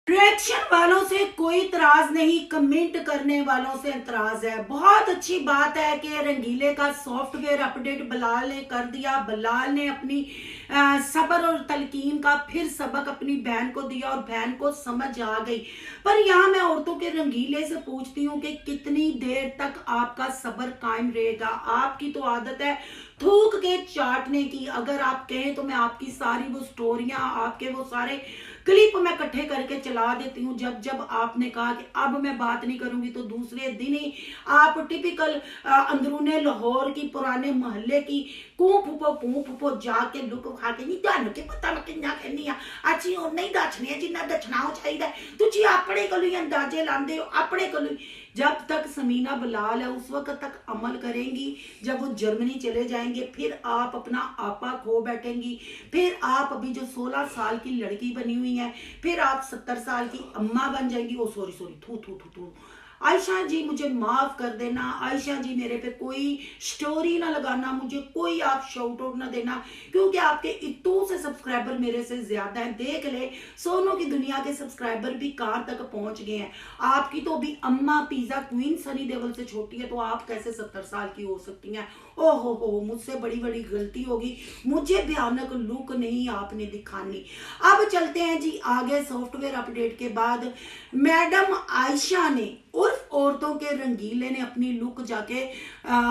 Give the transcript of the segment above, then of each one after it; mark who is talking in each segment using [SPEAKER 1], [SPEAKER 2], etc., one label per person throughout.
[SPEAKER 1] Reaction वालों से कोई इतराज नहीं, कमेंट करने वालों से इतराज है। बहुत अच्छी बात है कि रंगीले का सॉफ्टवेयर अपडेट बिलाल ने कर दिया। बिलाल ने अपनी सब्र और तलकीन का फिर सबक अपनी बहन को दिया और बहन को समझ आ गई। पर यहाँ मैं औरतों के रंगीले से पूछती हूँ कि कितनी देर तक आपका सब्र कायम रहेगा। आपकी तो आदत है थूक के चाटने की। अगर आप कहें तो मैं आपकी सारी वो स्टोरियां, आपके वो सारे क्लिप मैं इकट्ठे करके चला देती हूँ। जब जब आपने कहा कि अब मैं बात नहीं करूंगी तो दूसरे दिन ही आप टिपिकल अंदरूने लाहौर की पुराने मोहल्ले की कूं फुपो जाके लुक खा के नहीं ਤੁਹਾਨੂੰ ਕੀ ਪਤਾ ਮੈਂ ਕਿੰਨਾ ਕਹਿੰਨੀ ਆ ਅਸੀਂ ਉਹ नहीं दसने जिन्ना दसना हो चाहिए। तुझी अपने को अंदाजे लाते हो अपने को। जब तक समीना बिलाल है उस वक्त तक अमल करेंगी। जब वो जर्मनी चले जाएंगे फिर आप अपना आपा खो बैठेंगी। फिर आप अभी जो 16 साल की लड़की बनी हुई है फिर आप 70 साल की अम्मा बन जाएंगी। ओ सॉरी सॉरी थू थू थू थू। आयशा जी मुझे माफ कर देना। आयशा जी मेरे पे कोई स्टोरी ना लगाना, मुझे कोई आप शाउट आउट ना देना, क्योंकि आपके इतने से सब्सक्राइबर मेरे से ज्यादा हैं। देख ले सोनों की दुनिया के सब्सक्राइबर भी कहां तक पहुंच गए हैं। आपकी तो अभी अम्मा पिज्जा क्वीन सनी देओल से छोटी है, तो आप कैसे 70 साल की हो सकती हैं। ओहो हो, मुझसे बड़ी बड़ी गलती होगी। मुझे भयानक लुक नहीं आपने दिखानी। अब चलते हैं जी आगे। सॉफ्टवेयर अपडेट के बाद मैडम आयशा ने उर्फ औरतों के रंगीले ने अपनी लुक जाके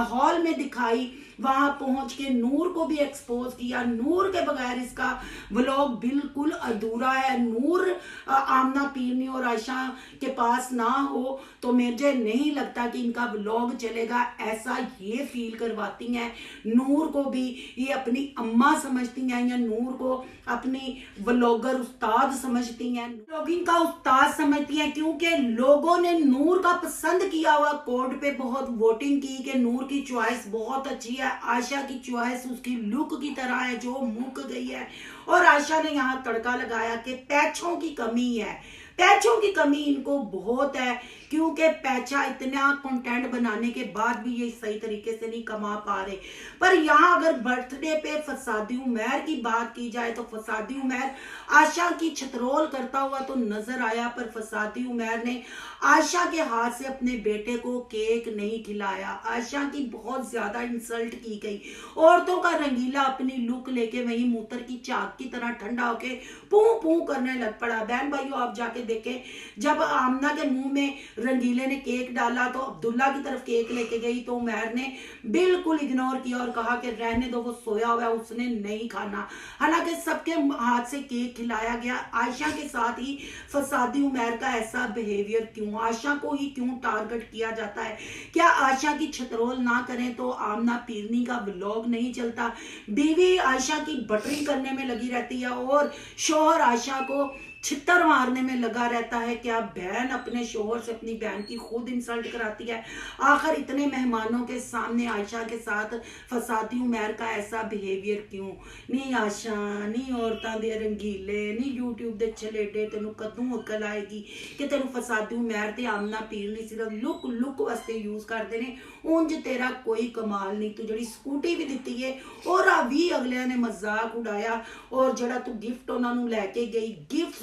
[SPEAKER 1] हॉल में दिखाई। वहां पहुंच के नूर को भी एक्सपोज किया। नूर के बगैर इसका व्लॉग बिल्कुल अधूरा है। नूर आमना पीरनी और आयशा के पास ना हो तो मुझे नहीं लगता कि इनका व्लॉग चलेगा। ऐसा ये फील करवाती हैं। नूर को भी ये अपनी अम्मा समझती हैं या नूर को अपनी व्लॉगर उस्ताद समझती हैं, व्लॉगिंग का उस्ताद समझती हैं, क्योंकि लोगों ने नूर का पसंद किया हुआ कोड पे बहुत वोटिंग की कि नूर की चॉइस बहुत अच्छी है। आयशा की चॉइस उसकी लुक की तरह है जो मुक गई है। और आयशा ने यहाँ तड़का लगाया कि पैचों की कमी है। पैचों की कमी इनको बहुत है, क्योंकि पैचा इतना कंटेंट बनाने के बाद भी ये सही तरीके से नहीं कमा पा रहे। पर यहाँ अगर बर्थडे पे फसादी उमैर की बात की जाए तो फसादी उमैर आयशा की छतरोल करता हुआ तो नजर आया, पर फसादी उमैर ने आयशा के हाथ से अपने बेटे को केक नहीं खिलाया। आयशा की बहुत ज्यादा इंसल्ट की गई। औरतों का रंगीला अपनी लुक लेके वही मूत्र की चाक की तरह ठंडा होके पू पू करने लग पड़ा। बहन भाइयों आप जाके देखें, जब आमना के मुंह में रंगीले ने केक डाला तो अब्दुल्ला की तरफ केक लेके गई तो उमैर ने बिल्कुल इग्नोर किया और कहा कि रहने दो, वो सोया हुआ है, उसने नहीं खाना। हालांकि सबके हाथ से केक खिलाया गया। आयशा के साथ ही फसादी उमैर का ऐसा बिहेवियर क्यों? आयशा को ही क्यों टारगेट किया जाता है? क्या आयशा की छतरोल ना करें तो आमना पीरनी का व्लॉग नहीं चलता? बीवी आयशा की बटरिंग करने में लगी रहती है और शोहर आयशा को छितर मारने में लगा रहता है। क्या बहन अपने शोहर से अपनी बहन की खुद इंसल्ट कराती है? आखिर इतने मेहमानों के सामने आयशा के साथ फसादी उमैर का ऐसा बिहेवियर क्यों? नहीं आयशा, नहीं औरतां दे रंगीले, नहीं यूट्यूब दे छलेटे तेनू कदों अकल आएगी कि तेनू फसादी उमैर ते आमना पीरनी सिर्फ लुक वास्ते यूज करते ने। उंज तेरा कोई कमाल नहीं। तू जड़ी स्कूटी भी दिती है और भी अगले ने मजाक उड़ाया, और जड़ा तू गिफ्ट उन्होंने लैके गई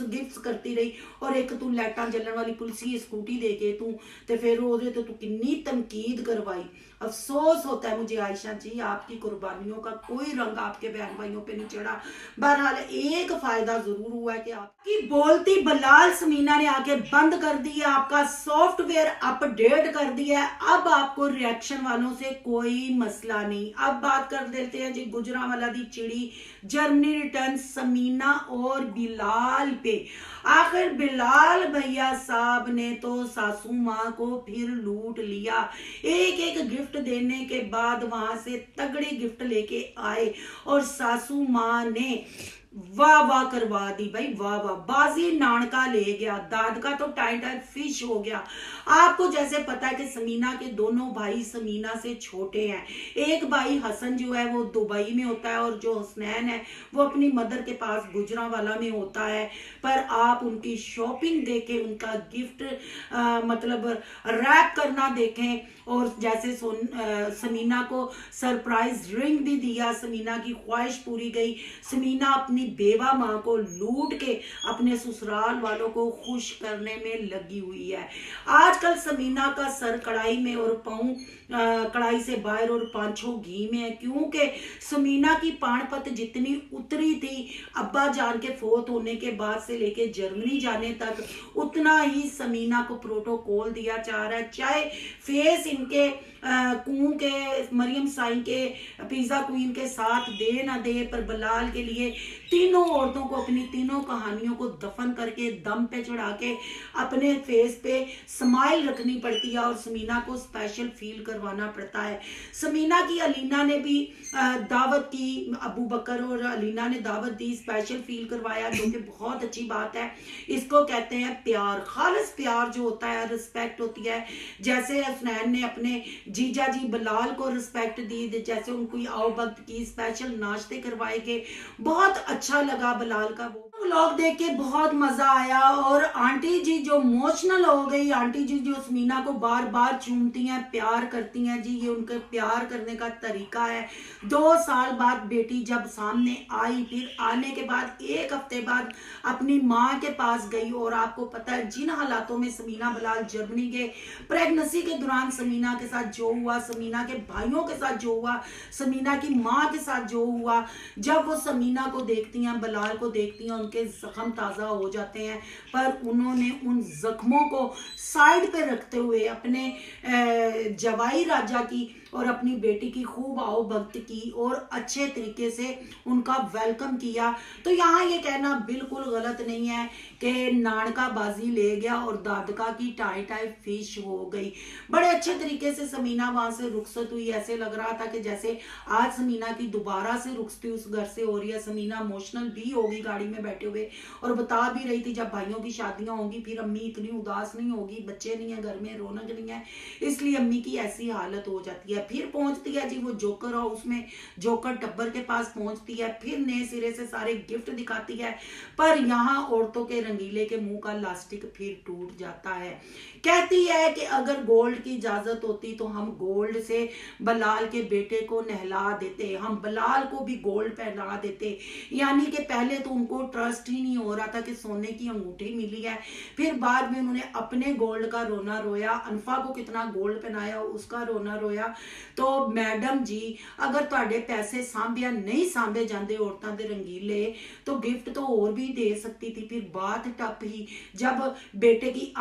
[SPEAKER 1] गिफ्ट करती रही, और एक तू लाइटां जलन वाली पुलसी स्कूटी दे के तू ते फिर ओदे तो तू किन्नी तनकीद करवाई। अफसोस होता है मुझे आयशा जी, आपकी कुर्बानियों का कोई रंग आपके बहन भाइयों पे नहीं चढ़ा। बहरहाल एक फायदा जरूर हुआ है कि आपकी बोलती बिलाल समीना ने आके बंद कर दी है, आपका सॉफ्टवेयर अपडेट कर दिया है। अब आपको रिएक्शन वालों से कोई मसला नहीं। अब बात कर देते हैं जी गुजरांवाला दी चिड़ी जर्मनी रिटर्न समीना और बिलाल पे। आखिर बिलाल भैया साहब ने तो सासू माँ को फिर लूट लिया। एक एक गिफ्ट देने के बाद वहां से तगड़े गिफ्ट लेके आए और सासू माँ ने वाह वाह करवा दी। भाई वाह वाह, बाजी नानका ले गया, दादका तो टाइट फिश हो गया। आपको जैसे पता है कि समीना के दोनों भाई समीना से छोटे हैं। एक भाई हसन जो है वो दुबई में होता है और जो हसनैन है वो अपनी मदर के पास गुजरांवाला में होता है। पर आप उनकी शॉपिंग देखें, उनका गिफ्ट मतलब रैप करना देखें, और जैसे समीना को सरप्राइज रिंग भी दिया, समीना की ख्वाहिश पूरी गई। समीना अपनी अपनी बेवा माँ को लूट के अपने ससुराल वालों को खुश करने में लगी हुई है। आजकल समीना का सर कढ़ाई में और पाँव कढ़ाई से बाहर और पांचों घी में है, क्योंकि समीना की पानपत जितनी उतरी थी अब्बा जान के फोत होने के बाद से लेके जर्मनी जाने तक, उतना ही समीना को प्रोटोकॉल दिया जा रहा है। चाहे फेस इनके कुओं के मरियम साई के पिज्जा क्वीन के साथ दे ना दे, पर बलाल के लिए तीनों औरतों को अपनी तीनों कहानियों को दफन करके दम पे चढ़ा के अपने फेस पे स्माइल रखनी पड़ती है और समीना को स्पेशल फील करवाना पड़ता है। समीना की अलीना ने भी दावत की, अबू बकर और अलीना ने दावत दी, स्पेशल फील करवाया, जो कि बहुत अच्छी बात है। इसको कहते हैं प्यार, खालिस प्यार जो होता है, रिस्पेक्ट होती है। जैसे हसनैन ने अपने जीजा जी बलाल को रिस्पेक्ट दी, जैसे उनको आओ वक्त की स्पेशल नाश्ते करवाए गए, बहुत अच्छा लगा बलाल का वो व्लॉग देख के, बहुत मजा आया। और आंटी जी जो इमोशनल हो गई, आंटी जी जो समीना को बार बार चूमती हैं, प्यार करती हैं जी, ये उनके प्यार करने का तरीका है। 2 साल बाद बेटी जब सामने आई, फिर आने के बाद 1 हफ्ते बाद अपनी माँ के पास गई, और आपको पता है जिन हालातों में समीना बलाल जर्मनी गए, प्रेगनेंसी के दौरान समीना के साथ जो हुआ, समीना के भाइयों के साथ जो हुआ, समीना की माँ के साथ जो हुआ, जब वो समीना को देखती हैं, बलाल को देखती हैं, उनके जख्म ताज़ा हो जाते हैं, पर उन्होंने उन जख्मों को साइड पे रखते हुए अपने जवाई राजा की और अपनी बेटी की खूब आओ भक्त की और अच्छे तरीके से उनका वेलकम किया। तो यहाँ ये कहना बिल्कुल गलत नहीं है कि नानका बाजी ले गया और दादका की टाई टाई फिश हो गई। बड़े अच्छे तरीके से समीना वहां से रुखसत हुई, ऐसे लग रहा था कि जैसे आज समीना की दोबारा से रुखसती उस घर से हो रही है। समीना इमोशनल भी होगी गाड़ी में बैठे हुए, और बता भी रही थी जब भाइयों की शादियां होंगी फिर अम्मी इतनी उदास नहीं होगी, बच्चे नहीं है घर में, रौनक नहीं है, इसलिए अम्मी की ऐसी हालत हो जाती है। फिर पहुंचती है जी वो जोकर हाउस में, जोकर टब्बर के पास पहुंचती है, फिर नए सिरे से सारे गिफ्ट दिखाती है, पर यहाँ औरतों के रंगीले के मुंह का लास्टिक फिर टूट जाता है। कहती है कि अगर गोल्ड की इजाजत होती तो हम गोल्ड से बलाल के बेटे को नहला देते, हम बलाल को भी गोल्ड पहना देते। यानी कि पहले तो उनको ट्रस्ट ही नहीं हो रहा था कि सोने की अंगूठी मिली है, फिर बाद में उन्होंने अपने गोल्ड का रोना रोया, अनफा को कितना गोल्ड पहनाया उसका रोना रोया। तो मैडम जी अगर तुहाडे पैसे सांभिया नहीं सांभे जाते औरतों के रंगीले, तो गिफ्ट तो और भी दे सकती थी। फिर बात टप ही जब बेटे की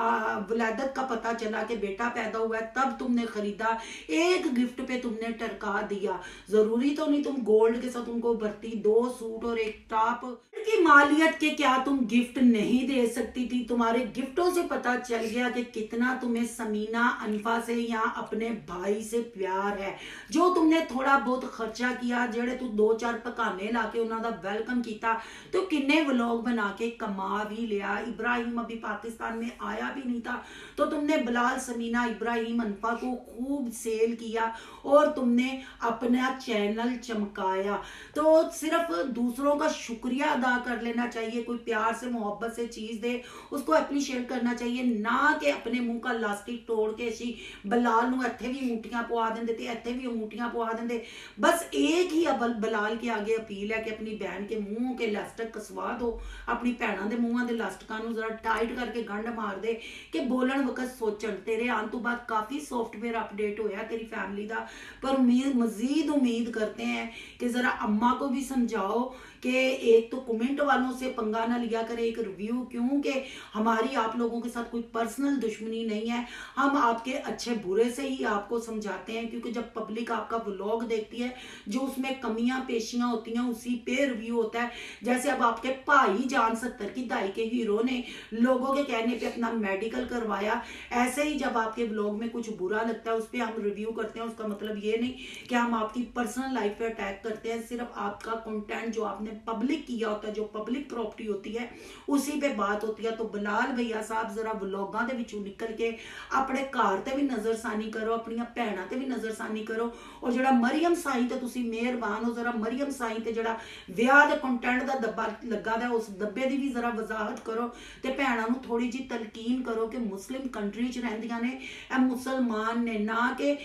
[SPEAKER 1] वलादत का पता चला कि बेटा पैदा हुआ है, तब तुमने खरीदा, एक गिफ्ट पे तुमने टरका दिया। जरूरी तो नहीं तुम गोल्ड के साथ उनको भरती, 2 सूट और 1 टॉप की मालियत के क्या तुम गिफ्ट नहीं दे सकती थी? तुम्हारे गिफ्टों से पता चल गया कि कितना तुम्हें समीना अनफा से या अपने भाई से प्यार है। जो तुमने थोड़ा बहुत खर्चा किया, जेड़े तू 2-4 पकाने लाके उन्होंने वेलकम किया, तो किन्ने व्लॉग बना के कमा भी लिया। इब्राहिम अभी पाकिस्तान में आया भी नहीं था, तो तुमने बलाल, समीना, इब्राहिम, अनफा को खूब सेल किया और तुमने अपना चैनल चमकाया। तो सिर्फ दूसरों का शुक्रिया अदा कर लेना चाहिए। कोई प्यार से मोहब्बत से चीज दे उसको अप्रीशिएट करना चाहिए, ना कि अपने मुंह का लास्टिक तोड़ के असी बलाल नूं इत्थे भी अंगूठियां पवा देंदे ते इत्थे भी अंगूठियां पवा देंदे। बस एक ही बलाल के आगे अपील है कि अपनी बहन के मुंह के लास्टिक कसवा दो, अपनी भैनों के मुंहों के लास्टिकां नूं जरा टाइट करके गंढ मार दे कि बोलन वक्त सोचण। तेरे आने तो बाद काफी सॉफ्टवेयर अपडेट होया तेरी फैमिली का, पर मजीद उम्मीद करते हैं कि जरा अम्मा को भी समझाओ कि एक तो कमेंट वालों से पंगा ना लिया करे एक रिव्यू, क्योंकि हमारी आप लोगों के साथ कोई पर्सनल दुश्मनी नहीं है, हम आपके अच्छे बुरे से ही आपको समझाते हैं। क्योंकि जब पब्लिक आपका व्लॉग देखती है, जो उसमें कमियां पेशियां होती हैं उसी पे रिव्यू होता है। जैसे अब आपके भाई जान 70 की दहाई के हीरो ने लोगों के कहने पे अपना मेडिकल करवाया, ऐसे ही जब आपके व्लॉग में कुछ बुरा लगता है उस पर हम रिव्यू करते हैं। उसका मतलब ये नहीं कि हम आपकी पर्सनल लाइफ पे अटैक करते हैं, सिर्फ आपका कंटेंट जो आपने पब्लिक किया होता है, जो पब्लिक प्रॉपर्टी होती है, उसी पे बात होती है। तो बलाल भैया साहब जरा व्लॉगां दे विचों निकल के अपने घर ते भी नजरसानी करो, अपनी भैणां ते भी नजर नज़रसानी करो। और जिहड़ा मरियम साई ते तुसीं मेहरबान हो, जरा मरियम साई ते जिहड़ा विआह दे कंटेंट दा डब्बा लगा दा उस डब्बे दी भी जरा वजाहत करो ते भैणां नूं थोड़ी जी तलकीन करो कि मुस्लिम कंट्री च रहिंदियां ने, मुसलमान ने, ना कि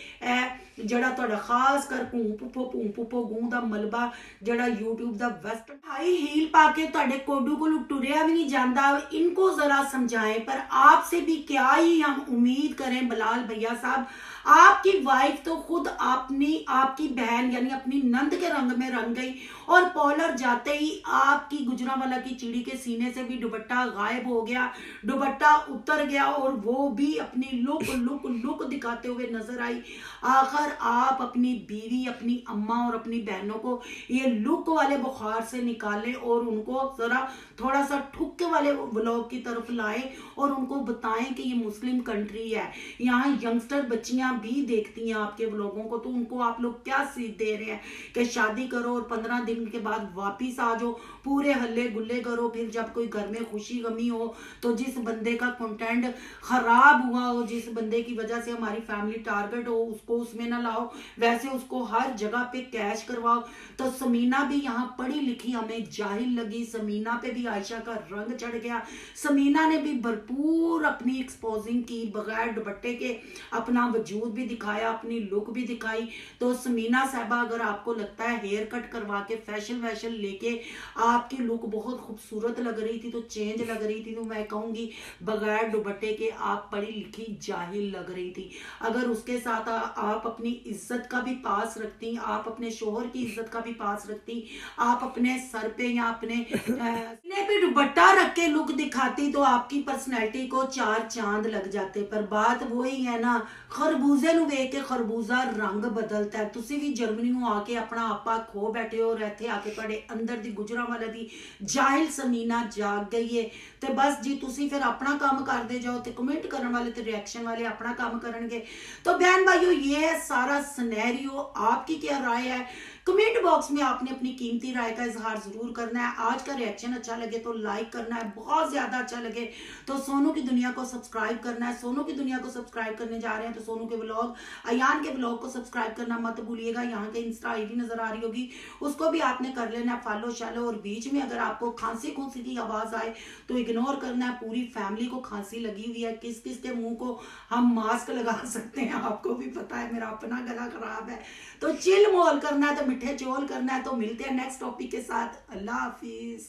[SPEAKER 1] जिहड़ा तुहाडा खास कर भूं पुप्पो गूं दा मलबा जिहड़ा यूट्यूब दा वेस्ट हाई हील पाके तुहाडे कोडू कोलू टुरिया भी नहीं जाता। इनको जरा समझाएं। पर आपसे भी क्या ही हम उम्मीद करें बिलाल भैया साहब, आपकी वाइफ तो खुद आपकी बहन यानी अपनी नंद के रंग में रंग गई और पॉलर जाते ही आपकी गुजरांवाला की चिड़ी के सीने से भी दुपट्टा गायब हो गया, दुपट्टा उतर गया और वो भी अपनी लुक लुक लुक दिखाते हुए नजर आई। आखिर आप अपनी बीवी, अपनी अम्मा और अपनी बहनों को ये लुक वाले बुखार से निकालें और उनको जरा थोड़ा सा ठुक्के वाले व्लॉग की तरफ लाएं और उनको बताएं कि ये मुस्लिम कंट्री है, यहाँ यंगस्टर बच्चियां भी देखती हैं आपके व्लॉगों को, तो उनको आप लोग क्या सीख दे रहे हैं कि शादी करो और 15 दिन के बाद वापिस आ जाओ, पूरे हल्ले गुल्ले करो, फिर जब कोई घर में खुशी गमी हो तो जिस बंदे का कंटेंट खराब हुआ हो, जिस बंदे की वजह से हमारी फैमिली टारगेट हो, उसको उसमें ना लाओ, वैसे उसको हर जगह पे कैश करवाओ। तो समीना भी यहाँ पढ़ी लिखी हमें जाहिल लगी, समीना पे भी आयशा का रंग चढ़ गया, समीना ने भी भरपूर अपनी एक्सपोजिंग की, बगैर दुपट्टे के अपना वजूद भी दिखाया, अपनी लुक भी दिखाई। तो समीना साहबा अगर आपको लगता है हेयर कट करवा के फैशन वैशन लेके आपकी लुक बहुत खूबसूरत लग रही थी, तो चेंज लग रही थी, तो मैं कहूंगी बगैर दुपट्टे के आप पढ़ी लिखी जाहिल लग रही थी। अगर उसके साथ आप अपनी इज्जत का भी पास रखती, आप अपने शोहर की इज्जत का भी पास रखती, आप अपने सर पे या अपने सीने पे दुपट्टा रख के लुक दिखाती, तो आपकी पर्सनैलिटी को 4 चांद लग जाते। पर बात वही है ना, खरबूजे ਨੂੰ ਵੇਖ ਕੇ ਖਰਬੂਜ਼ਾ रंग बदलता है। तुसी भी जर्मनी ਨੂੰ आके अपना आपा खो बैठे हो, रहते आके ਤੁਹਾਡੇ अंदर दी गुजरांवाला दी जाहिल समीना जाग गई है। तो बस जी तुसी फिर अपना काम करते जाओ, तो कमेंट करने वाले तो रिएक्शन वाले अपना काम करेंगे। तो बहन भाइयों ये है सारा सिनेरियो, आपकी क्या राय है? कमेंट बॉक्स में आपने अपनी कीमती राय का इजहार जरूर करना है। आज का रिएक्शन अच्छा लगे तो लाइक करना है, बहुत ज्यादा अच्छा लगे तो सोनू की दुनिया को सब्सक्राइब करना है। सोनू की दुनिया को सब्सक्राइब करने जा रहे हैं तो सोनू के व्लॉग, अयान के व्लॉग को सब्सक्राइब करना मत भूलिएगा। यहाँ के इंस्टा आईडी नजर आ रही होगी, उसको भी आपने कर लेना है फॉलो शालो। और बीच में अगर आपको खांसी खुंसी की आवाज आए तो इग्नोर करना है, पूरी फैमिली को खांसी लगी हुई है, किस किस के मुंह को हम मास्क लगा सकते हैं आपको भी पता है, मेरा अपना गला खराब है। तो चिल मोल करना है, तो मिठे चोल करना है। तो मिलते हैं नेक्स्ट टॉपिक के साथ। अल्लाह हाफिज।